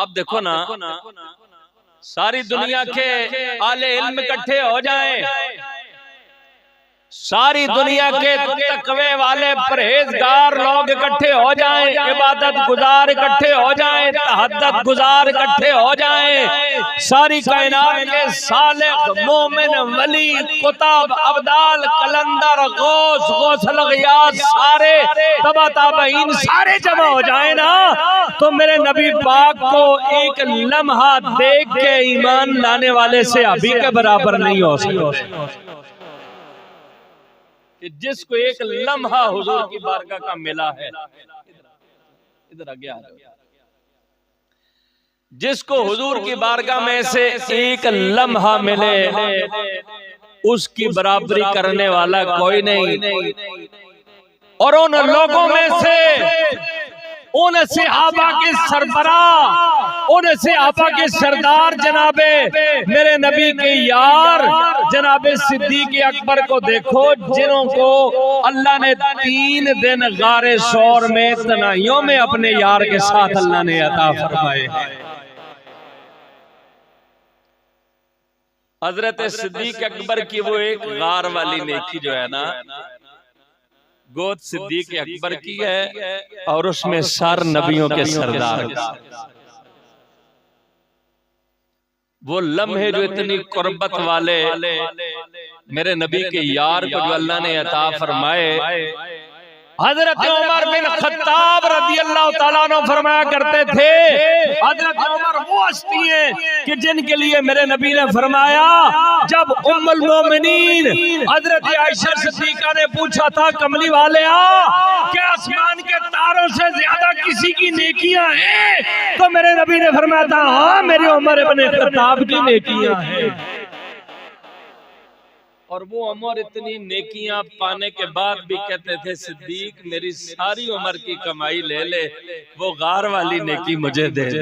आप देखो ना, सारी दुनिया के आले इल्म इकट्ठे हो जाएं, सारी दुनिया के तकवे वाले परहेजगार लोग इकट्ठे हो जाएं, इबादत गुजार इकट्ठे हो जाएं, तहज्जुद गुजार इकट्ठे हो जाएं, सारी कायनात के सालिह मोमिन वली कुतब अब्दाल कलंदर गौस गौसल गियास सारे तबा ताबईन सारे जमा हो जाए ना, तो मेरे नबी पाक को एक लम्हा देख के ईमान लाने वाले से अभी के बराबर नहीं हो सकता। कि जिसको एक लम्हा हुजूर की बारगाह का मिला है, इधर आ गया, जिसको हुजूर की बारगाह में से एक लम्हा मिले उसकी बराबरी करने वाला कोई नहीं। और उन लोगों में से उन सहाबा के सरबराह, उन सहाबा के सरदार जनाबे मेरे नबी के यार जनाबे सिद्दीक अकबर को देखो, जिन्हों को अल्लाह ने 3 दिन गारे शौर में तनाइयों में अपने यार के साथ अल्लाह ने अता फरमाए। हजरत सिद्दीक अकबर की वो एक गार वाली नेकी जो है ना, गोद सिद्दीक अकबर की है और उसमें सर नबियों के सरदार का। वो लम्हे जो इतनी कुर्बत वाले मेरे नबी के यार को जो अल्लाह ने अता फरमाए, हजरत उमर बिन खत्ताब रदियल्लाहु ताला अन्हु फरमाया करते थे, हजरत उमर वो हस्ती हैं कि जिनके लिए मेरे नबी ने फरमाया, जब उम्मुल मोमिनीन हजरत आयशा सिद्दीका ने पूछा था, कमली वाले क्या आसमान के तारों से ज्यादा किसी की नेकियां हैं? तो मेरे नबी ने फरमाया था, हाँ मेरे उमर इब्न खत्ताब की नेकियां हैं। और वो उमर इतनी नेकियां पाने के बाद भी कहते थे, सिद्दीक मेरी सारी उम्र की कमाई ले ले, वो गार वाली नेकी मुझे दे दे।